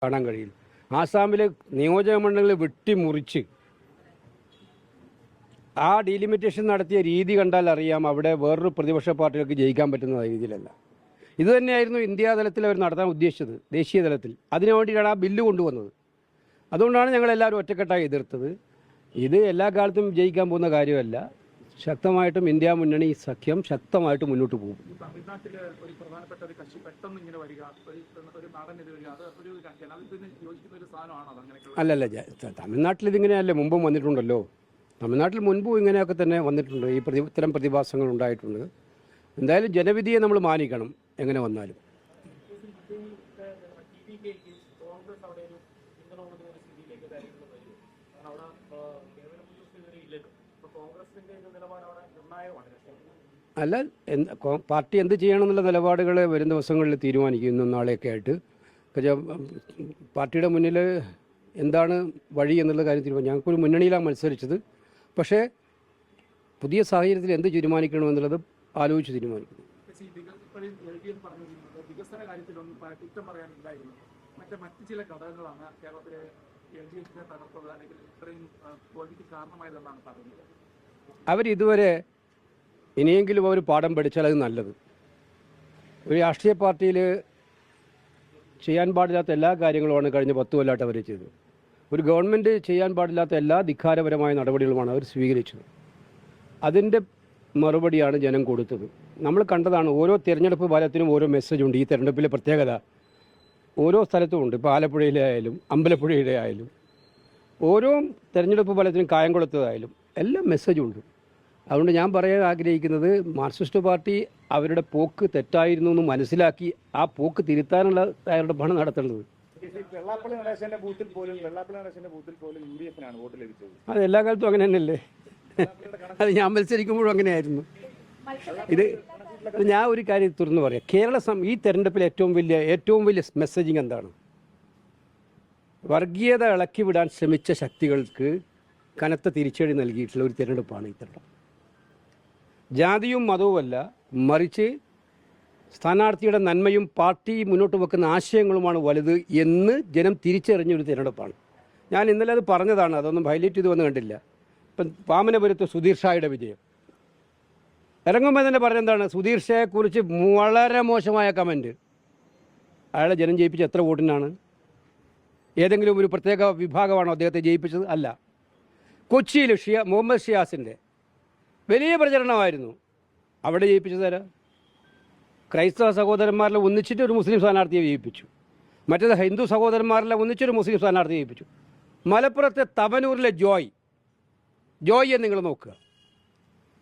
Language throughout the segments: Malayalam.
കാണാൻ കഴിയില്ല. ആസാമിലെ നിയോജക മണ്ഡലങ്ങൾ വെട്ടിമുറിച്ച് ആ ഡീലിമിറ്റേഷൻ നടത്തിയ രീതി കണ്ടാൽ അറിയാം അവിടെ വേറൊരു പ്രതിപക്ഷ പാർട്ടികൾക്ക് ജയിക്കാൻ പറ്റുന്ന രീതിയിലല്ല. ഇതുതന്നെയായിരുന്നു ഇന്ത്യാ തലത്തിൽ അവർ നടത്താൻ ഉദ്ദേശിച്ചത്, ദേശീയ തലത്തിൽ. അതിനു വേണ്ടിയിട്ടാണ് ആ ബില്ല് കൊണ്ടുവന്നത്. അതുകൊണ്ടാണ് ഞങ്ങളെല്ലാവരും ഒറ്റക്കെട്ടായി എതിർത്തത്. ഇത് എല്ലാ കാലത്തും ജയിക്കാൻ പോകുന്ന കാര്യമല്ല. ശക്തമായിട്ടും ഇന്ത്യ മുന്നണി സഖ്യം ശക്തമായിട്ട് മുന്നോട്ട് പോകും. തമിഴ്നാട്ടിൽ ഒരു പ്രധാനപ്പെട്ട ഒരു കക്ഷി പെട്ടെന്ന് ഇങ്ങനെ വരിക, ഒരു നാടനെതിരെ വരിക, അത് ഒരു ജനാധിപത്യത്തിന് യോജിക്കുന്ന ഒരു സാധനമാണോ? അല്ലല്ല, തമിഴ്നാട്ടിൽ ഇതിങ്ങനെയല്ലേ മുമ്പും വന്നിട്ടുണ്ടല്ലോ. തമിഴ്നാട്ടിൽ മുൻപും ഇങ്ങനെയൊക്കെ തന്നെ വന്നിട്ടുണ്ട്. ഇത്തരം പ്രതിഭാസങ്ങൾ ഉണ്ടായിട്ടുണ്ട്. എന്തായാലും ജനവിധിയെ നമ്മൾ മാനിക്കണം എങ്ങനെ വന്നാലും. അല്ല, പാർട്ടി എന്ത് ചെയ്യണമെന്നുള്ള നിലപാടുകൾ വരും ദിവസങ്ങളിൽ തീരുമാനിക്കും, ഇന്നും നാളെയൊക്കെ ആയിട്ട്. പാർട്ടിയുടെ മുന്നിൽ എന്താണ് വഴി എന്നുള്ള കാര്യം തീരുമാനിക്കും. ഞങ്ങൾക്കൊരു മുന്നണിയിലാണ് മത്സരിച്ചത്. പക്ഷേ പുതിയ സാഹചര്യത്തിൽ എന്ത് തീരുമാനിക്കണമെന്നുള്ളത് ആലോചിച്ച് തീരുമാനിക്കുന്നു. വികസന കാര്യത്തിലൊന്നും കുറ്റം പറയാനില്ലായിരുന്നു. മറ്റ് ചില ഘടകങ്ങളാണ് കേരളത്തിലെ LDF തകർത്തത് അല്ലെങ്കിൽ ഇത്രയും തോൽവിക്ക് കാരണമായതെന്നാണ് പറയുന്നത്. അവരിതുവരെ ഇനിയെങ്കിലും അവർ പാഠം പഠിച്ചാൽ അത് നല്ലത്. ഒരു രാഷ്ട്രീയ പാർട്ടിയിൽ ചെയ്യാൻ പാടില്ലാത്ത എല്ലാ കാര്യങ്ങളുമാണ് കഴിഞ്ഞ 10 കൊല്ലമായിട്ട് അവർ ചെയ്തത്. ഒരു ഗവൺമെൻറ് ചെയ്യാൻ പാടില്ലാത്ത എല്ലാ ധിക്കാരപരമായ നടപടികളുമാണ് അവർ സ്വീകരിച്ചത്. അതിൻ്റെ മറുപടിയാണ് ജനം കൊടുത്തത്. നമ്മൾ കണ്ടതാണ്. ഓരോ തിരഞ്ഞെടുപ്പ് ഫലത്തിനും ഓരോ മെസ്സേജുണ്ട്. ഈ തിരഞ്ഞെടുപ്പിലെ പ്രത്യേകത ഓരോ സ്ഥലത്തും ഉണ്ട്. ഇപ്പോൾ ആലപ്പുഴയിലെ ആയാലും അമ്പലപ്പുഴയുടെ ആയാലും ഓരോ തിരഞ്ഞെടുപ്പ് ഫലത്തിനും കായംകുളത്തതായാലും എല്ലാം മെസ്സേജുണ്ട്. അതുകൊണ്ട് ഞാൻ പറയാൻ ആഗ്രഹിക്കുന്നത്, മാർക്സിസ്റ്റ് പാർട്ടി അവരുടെ പോക്ക് തെറ്റായിരുന്നു എന്ന് മനസ്സിലാക്കി ആ പോക്ക് തിരുത്താനുള്ള തയ്യാറെടുപ്പാണ് നടത്തേണ്ടത്. അത് എല്ലാ കാലത്തും അങ്ങനെ തന്നെയല്ലേ. അത് ഞാൻ മത്സരിക്കുമ്പോഴും അങ്ങനെയായിരുന്നു. ഇത് ഞാൻ ഒരു കാര്യം തുറന്നു പറയാം. ഈ തെരഞ്ഞെടുപ്പിൽ ഏറ്റവും വലിയ മെസ്സേജിങ് എന്താണ്? വർഗീയത ഇളക്കി വിടാൻ ശ്രമിച്ച ശക്തികൾക്ക് കനത്ത തിരിച്ചടി നൽകിയിട്ടുള്ള ഒരു തിരഞ്ഞെടുപ്പാണ് ഈ തെരഞ്ഞെടുപ്പ്. ജാതിയും മതവുമല്ല, മറിച്ച് സ്ഥാനാർത്ഥിയുടെ നന്മയും പാർട്ടി മുന്നോട്ട് വെക്കുന്ന ആശയങ്ങളുമാണ് വലുത് എന്ന് ജനം തിരിച്ചറിഞ്ഞൊരു തിരഞ്ഞെടുപ്പാണ്. ഞാൻ ഇന്നലെ അത് പറഞ്ഞതാണ്. അതൊന്നും ഹൈലൈറ്റ് ചെയ്ത് വന്ന് കണ്ടില്ല. ഇപ്പം പാമനപുരത്ത് സുധീർ ഷായുടെ വിജയം ഇറങ്ങുമ്പോൾ തന്നെ പറഞ്ഞെന്താണ്? സുധീർ ഷായെക്കുറിച്ച് വളരെ മോശമായ കമൻറ്റ്. അയാളെ ജനം ജയിപ്പിച്ച എത്ര വോട്ടിനാണ്? ഏതെങ്കിലും ഒരു പ്രത്യേക വിഭാഗമാണോ അദ്ദേഹത്തെ ജയിപ്പിച്ചത്? അല്ല. കൊച്ചിയിൽ മുഹമ്മദ് ഷിയാസിൻ്റെ വലിയ പ്രചരണമായിരുന്നു. അവിടെ ജയിപ്പിച്ചത് ആരാ? ക്രൈസ്തവ സഹോദരന്മാരിലെ ഒന്നിച്ചിട്ട് ഒരു മുസ്ലിം സ്ഥാനാർത്ഥിയെ ജയിപ്പിച്ചു. മറ്റേത് ഹിന്ദു സഹോദരന്മാരിലെ ഒന്നിച്ചൊരു മുസ്ലിം സ്ഥാനാർത്ഥിയെ ജയിപ്പിച്ചു. മലപ്പുറത്തെ തവനൂരിലെ ജോയിയെ നിങ്ങൾ നോക്കുക.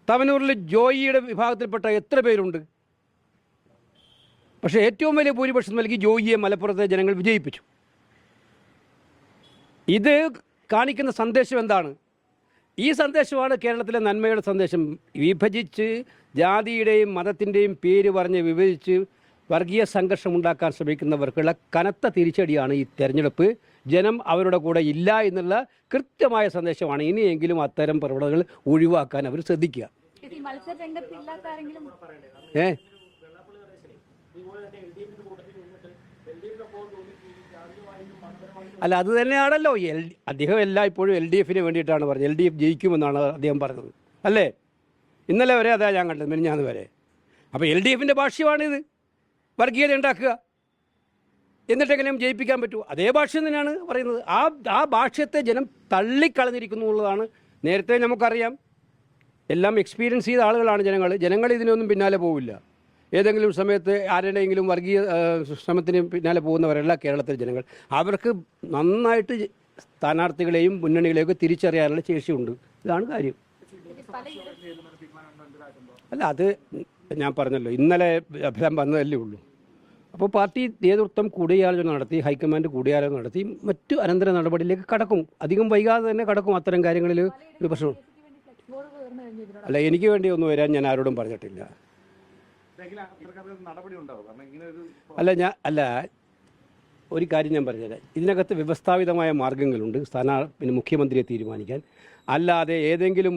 തവനൂരിൽ ജോയിയുടെ വിഭാഗത്തിൽപ്പെട്ട എത്ര പേരുണ്ട്? പക്ഷേ ഏറ്റവും വലിയ ഭൂരിപക്ഷം നൽകി ജോയിയെ മലപ്പുറത്തെ ജനങ്ങൾ വിജയിപ്പിച്ചു. ഇത് കാണിക്കുന്ന സന്ദേശം എന്താണ്? ഈ സന്ദേശമാണ് കേരളത്തിലെ നന്മയുടെ സന്ദേശം. വിഭജിച്ച് ജാതിയുടെയും മതത്തിൻ്റെയും പേര് പറഞ്ഞ് വിഭജിച്ച് വർഗീയ സംഘർഷം ഉണ്ടാക്കാൻ ശ്രമിക്കുന്നവർക്കുള്ള കനത്ത തിരിച്ചടിയാണ് ഈ തെരഞ്ഞെടുപ്പ്. ജനം അവരുടെ കൂടെ ഇല്ല എന്നുള്ള കൃത്യമായ സന്ദേശമാണ്. ഇനിയെങ്കിലും അത്തരം പ്രവണതകൾ ഒഴിവാക്കാൻ അവർ ശ്രദ്ധിക്കുക. അല്ല, അത് തന്നെയാണല്ലോ അദ്ദേഹം ഇപ്പോഴും LDF വേണ്ടിയിട്ടാണ് പറഞ്ഞത്. LDF ജയിക്കുമെന്നാണ് അദ്ദേഹം പറഞ്ഞത്, അല്ലേ? ഇന്നലെ വരെ അതാ ഞാൻ കണ്ടത്, മിനിഞ്ഞാന്ന് വരെ. അപ്പോൾ LDF ഭാഷ്യമാണിത്. വർഗീയത ഉണ്ടാക്കുക, എന്നിട്ടെങ്ങനെയും ജയിപ്പിക്കാൻ പറ്റുമോ? അതേ ഭാഷ്യം തന്നെയാണ് പറയുന്നത്. ആ ഭാഷ്യത്തെ ജനം തള്ളിക്കളഞ്ഞിരിക്കുന്നു എന്നുള്ളതാണ്. നേരത്തെ നമുക്കറിയാം, എല്ലാം എക്സ്പീരിയൻസ് ചെയ്ത ആളുകളാണ് ജനങ്ങൾ ഇതിനൊന്നും പിന്നാലെ പോവില്ല. ഏതെങ്കിലും സമയത്ത് ആരുടെയെങ്കിലും വർഗീയ ശ്രമത്തിന് പിന്നാലെ പോകുന്നവരല്ല കേരളത്തിലെ ജനങ്ങൾ. അവർക്ക് നന്നായിട്ട് സ്ഥാനാർത്ഥികളെയും മുന്നണികളെയൊക്കെ തിരിച്ചറിയാനുള്ള ശേഷിയുണ്ട്. ഇതാണ് കാര്യം. അല്ല, അത് ഞാൻ പറഞ്ഞല്ലോ, ഇന്നലെ ഫലം വന്നതല്ലേ ഉള്ളൂ. അപ്പോൾ പാർട്ടി നേതൃത്വം കൂടിയാലോചന നടത്തി, ഹൈക്കമാൻഡ് കൂടിയാലോചന നടത്തി മറ്റു അനന്തര നടപടിയിലേക്ക് കടക്കും. അധികം വൈകാതെ തന്നെ കടക്കും. അത്തരം കാര്യങ്ങളിൽ ഒരു പ്രശ്നം അല്ല. എനിക്ക് വേണ്ടി ഒന്നും വരാൻ ഞാൻ ആരോടും പറഞ്ഞിട്ടില്ല. അല്ല, ഒരു കാര്യം ഞാൻ പറഞ്ഞുതരാം. ഇതിനകത്ത് വ്യവസ്ഥാപിതമായ മാർഗ്ഗങ്ങളുണ്ട് പിന്നെ മുഖ്യമന്ത്രിയെ തീരുമാനിക്കാൻ. അല്ലാതെ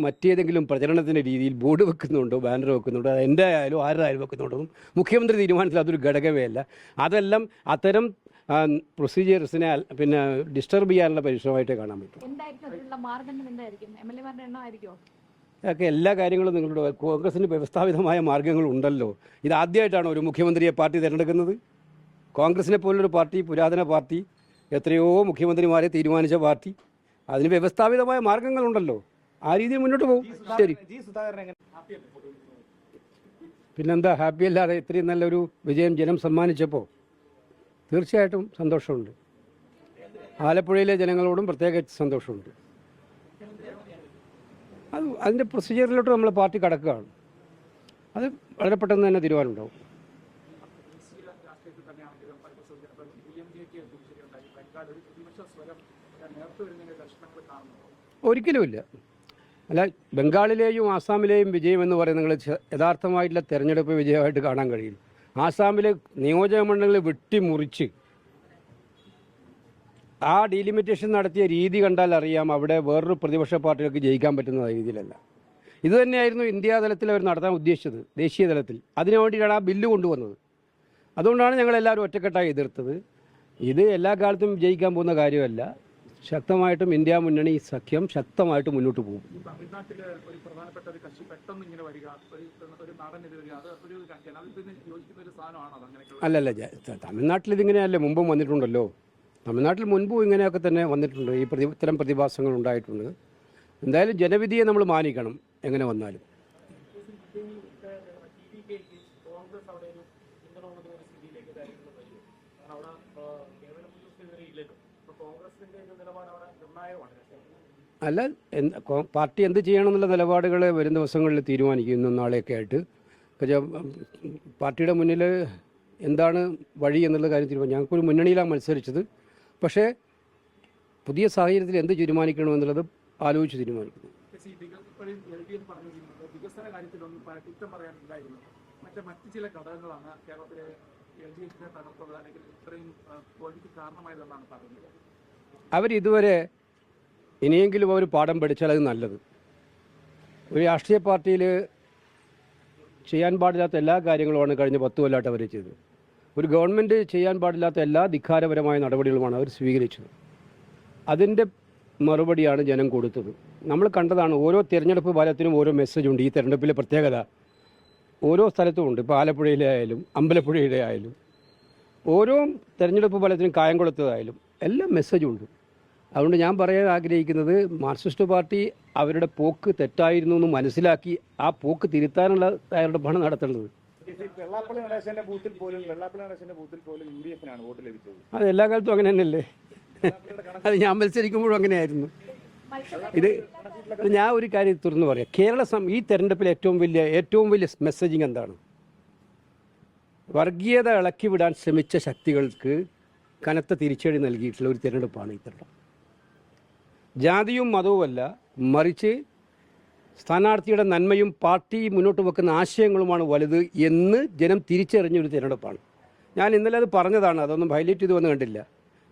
മറ്റേതെങ്കിലും പ്രചരണത്തിൻ്റെ രീതിയിൽ ബോർഡ് വെക്കുന്നുണ്ടോ, ബാനർ വെക്കുന്നുണ്ടോ, അത് എൻ്റെ ആയാലും ആരുടെ ആയാലും വെക്കുന്നുണ്ടോ, മുഖ്യമന്ത്രി തീരുമാനത്തിൽ അതൊരു ഘടകമേ അല്ല. അതെല്ലാം അത്തരം ആ പ്രൊസീജിയേഴ്സിനെ പിന്നെ ഡിസ്റ്റർബ് ചെയ്യാനുള്ള പരിശ്രമമായിട്ടേ കാണാൻ പറ്റും. എന്തായിരിക്കും അതിനുള്ള മാർഗ്ഗങ്ങൾ എന്തായിരിക്കും? MLA-മാരുടെ എണ്ണം ആയിരിക്കുമോ? അതൊക്കെ എല്ലാ കാര്യങ്ങളും നിങ്ങളുടെ കോൺഗ്രസിന് വ്യവസ്ഥാപിതമായ മാർഗ്ഗങ്ങളുണ്ടല്ലോ. ഇതാദ്യമായിട്ടാണ് ഒരു മുഖ്യമന്ത്രിയെ പാർട്ടി തിരഞ്ഞെടുക്കുന്നത്. കോൺഗ്രസിനെ പോലൊരു പാർട്ടി, പുരാതന പാർട്ടി, എത്രയോ മുഖ്യമന്ത്രിമാരെ തീരുമാനിച്ച പാർട്ടി, അതിന് വ്യവസ്ഥാപിതമായ മാർഗ്ഗങ്ങളുണ്ടല്ലോ. ആ രീതിയിൽ മുന്നോട്ട് പോകും. ശരി, പിന്നെന്താ ഹാപ്പി അല്ലാതെ? ഇത്രയും നല്ലൊരു വിജയം ജനം സമ്മാനിച്ചപ്പോൾ തീർച്ചയായിട്ടും സന്തോഷമുണ്ട്. ആലപ്പുഴയിലെ ജനങ്ങളോടും പ്രത്യേക സന്തോഷമുണ്ട്. അതിൻ്റെ പ്രൊസീജിയറിലോട്ട് നമ്മൾ പാർട്ടി കടക്കുകയാണ്. അത് വളരെ പെട്ടെന്ന് തന്നെ തീരുമാനമുണ്ടാവും. ഒരിക്കലുമില്ല. അല്ല, ബംഗാളിലെയും ആസാമിലെയും വിജയം എന്ന് പറയുന്നത് നിങ്ങൾ യഥാർത്ഥമായിട്ടുള്ള തെരഞ്ഞെടുപ്പ് വിജയമായിട്ട് കാണാൻ കഴിയില്ല. ആസാമിലെ നിയോജക മണ്ഡലങ്ങൾ വെട്ടിമുറിച്ച് ആ ഡീലിമിറ്റേഷൻ നടത്തിയ രീതി കണ്ടാൽ അറിയാം അവിടെ വേറൊരു പ്രതിപക്ഷ പാർട്ടികൾക്ക് ജയിക്കാൻ പറ്റുന്ന രീതിയിലല്ല. ഇത് തന്നെയായിരുന്നു ഇന്ത്യാ തലത്തിൽ അവർ നടത്താൻ ഉദ്ദേശിച്ചത്, ദേശീയ തലത്തിൽ. അതിനു വേണ്ടിയിട്ടാണ് ആ ബില്ല് കൊണ്ടുവന്നത്. അതുകൊണ്ടാണ് ഞങ്ങളെല്ലാവരും ഒറ്റക്കെട്ടായി എതിർത്തത്. ഇത് എല്ലാ കാലത്തും ജയിക്കാൻ പോകുന്ന കാര്യമല്ല. ശക്തമായിട്ടും ഇന്ത്യ മുന്നണി സഖ്യം ശക്തമായിട്ട് മുന്നോട്ട് പോകും. തമിഴ്നാട്ടിലെ ഒരു പ്രധാനപ്പെട്ട ഒരു കക്ഷി പെട്ടെന്ന് ഇങ്ങനെ വരിക, ഒരു നാടനെതിരെ വരിക, അത് ഒരു ജനാധിപത്യത്തിന് യോജിക്കുന്ന ഒരു സാധനമാണോ? അങ്ങനെയൊക്കെ അല്ലല്ല, തമിഴ്നാട്ടിൽ ഇതിങ്ങനെയല്ലേ മുമ്പും വന്നിട്ടുണ്ടല്ലോ. തമിഴ്നാട്ടിൽ മുൻപും ഇങ്ങനെയൊക്കെ തന്നെ വന്നിട്ടുണ്ട്. ഇത്തരം പ്രതിഭാസങ്ങൾ ഉണ്ടായിട്ടുണ്ട്. എന്തായാലും ജനവിധിയെ നമ്മൾ മാനിക്കണം എങ്ങനെ വന്നാലും. അല്ല, പാർട്ടി എന്ത് ചെയ്യണമെന്നുള്ള നിലപാടുകൾ വരും ദിവസങ്ങളിൽ തീരുമാനിക്കും, ഇന്നും നാളെയൊക്കെ ആയിട്ട്. പാർട്ടിയുടെ മുന്നിൽ എന്താണ് വഴി എന്നുള്ള കാര്യം തീരുമാനിക്കും. ഞങ്ങൾക്കൊരു മുന്നണിയിലാണ് മത്സരിച്ചത്. പക്ഷേ പുതിയ സാഹചര്യത്തിൽ എന്ത് തീരുമാനിക്കണമെന്നുള്ളത് ആലോചിച്ച് തീരുമാനിക്കുന്നു. വികസന കാര്യത്തിലൊന്നും കുറ്റം പറയാനില്ലായിരുന്നു. മറ്റ് ചില ഘടകങ്ങളാണ് കേരളത്തിലെ LDF-നെ തകർത്തത്, അല്ലെങ്കിൽ ഇത്രയും തോൽവിക്ക് കാരണമായതെന്നാണ് പറയുന്നത്. അവരിതുവരെ ഇനിയെങ്കിലും അവർ പാഠം പഠിച്ചാൽ അത് നല്ലത്. ഒരു രാഷ്ട്രീയ പാർട്ടിയിൽ ചെയ്യാൻ പാടില്ലാത്ത എല്ലാ കാര്യങ്ങളുമാണ് കഴിഞ്ഞ 10 കൊല്ലമായിട്ട് അവർ ചെയ്തത്. ഒരു ഗവൺമെൻറ് ചെയ്യാൻ പാടില്ലാത്ത എല്ലാ ധിക്കാരപരമായ നടപടികളുമാണ് അവർ സ്വീകരിച്ചത്. അതിൻ്റെ മറുപടിയാണ് ജനം കൊടുത്തത്. നമ്മൾ കണ്ടതാണ്. ഓരോ തിരഞ്ഞെടുപ്പ് ഫലത്തിനും ഓരോ മെസ്സേജുണ്ട്. ഈ തിരഞ്ഞെടുപ്പിലെ പ്രത്യേകത ഓരോ സ്ഥലത്തും ഉണ്ട്. ഇപ്പോൾ ആലപ്പുഴയിലെ ആയാലും അമ്പലപ്പുഴയുടെ ആയാലും ഓരോ തിരഞ്ഞെടുപ്പ് ഫലത്തിനും കായംകുളത്തതായാലും എല്ലാം മെസ്സേജുണ്ട്. അതുകൊണ്ട് ഞാൻ പറയാൻ ആഗ്രഹിക്കുന്നത്, മാർക്സിസ്റ്റ് പാർട്ടി അവരുടെ പോക്ക് തെറ്റായിരുന്നു എന്ന് മനസ്സിലാക്കി ആ പോക്ക് തിരുത്താനുള്ള തയ്യാറെടുപ്പാണ് നടത്തേണ്ടത്. അത് എല്ലാ കാലത്തും അങ്ങനെ തന്നെയല്ലേ? അത് ഞാൻ മത്സരിക്കുമ്പോഴും അങ്ങനെയായിരുന്നു. ഇത് ഞാൻ ഒരു കാര്യം തുറന്നു പറയാം. ഈ തെരഞ്ഞെടുപ്പിൽ ഏറ്റവും വലിയ മെസ്സേജിങ് എന്താണ്? വർഗീയത ഇളക്കി വിടാൻ ശ്രമിച്ച ശക്തികൾക്ക് കനത്ത തിരിച്ചടി നൽകിയിട്ടുള്ള ഒരു തിരഞ്ഞെടുപ്പാണ് ഈ തെരഞ്ഞെടുപ്പ്. ജാതിയും മതവുമല്ല, മറിച്ച് സ്ഥാനാർത്ഥിയുടെ നന്മയും പാർട്ടി മുന്നോട്ട് വെക്കുന്ന ആശയങ്ങളുമാണ് വലുത് എന്ന് ജനം തിരിച്ചറിഞ്ഞൊരു തിരഞ്ഞെടുപ്പാണ്. ഞാൻ ഇന്നലെ അത് പറഞ്ഞതാണ്. അതൊന്നും ഹൈലൈറ്റ് ചെയ്ത് വന്ന് കണ്ടില്ല.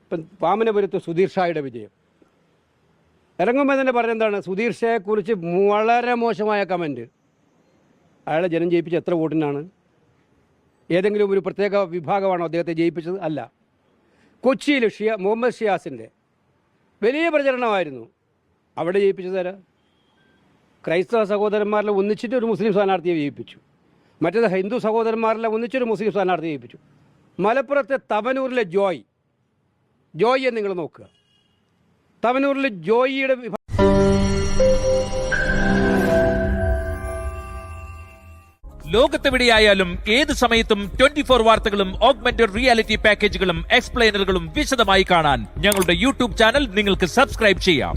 ഇപ്പം വാമനപുരത്ത് സുധീർ ഷായുടെ വിജയം ഇറങ്ങുമ്പോൾ തന്നെ പറഞ്ഞെന്താണ്? സുധീർ ഷായെക്കുറിച്ച് വളരെ മോശമായ കമൻറ്റ്. അയാളെ ജനം ജയിപ്പിച്ച എത്ര വോട്ടിനാണ്? ഏതെങ്കിലും ഒരു പ്രത്യേക വിഭാഗമാണോ അദ്ദേഹത്തെ ജയിപ്പിച്ചത്? അല്ല. കൊച്ചിയിൽ മുഹമ്മദ് ഷിയാസിൻ്റെ വലിയ പ്രചരണമായിരുന്നു. അവിടെ ജയിപ്പിച്ചത് ആരാ? ക്രൈസ്തവ സഹോദരന്മാരിലെ ഒന്നിച്ചിട്ട് ഒരു മുസ്ലിം സ്ഥാനാർത്ഥിയെ ജയിപ്പിച്ചു. മറ്റേത് ഹിന്ദു സഹോദരന്മാരിലെ ഒന്നിച്ചൊരു മുസ്ലിം സ്ഥാനാർത്ഥിയെ ജയിപ്പിച്ചു. മലപ്പുറത്തെ തവനൂരിലെ ജോയിയെ നിങ്ങൾ നോക്കുക. തവനൂരിലെ ജോയിയുടെ ലോകത്തെവിടെയായാലും ഏത് സമയത്തും 24 വാർത്തകളും ഓഗ്മെന്റഡ് റിയാലിറ്റി പാക്കേജുകളും എക്സ്പ്ലെയിനറുകളും വിശദമായി കാണാൻ ഞങ്ങളുടെ യൂട്യൂബ് ചാനൽ നിങ്ങൾക്ക് സബ്സ്ക്രൈബ് ചെയ്യാം.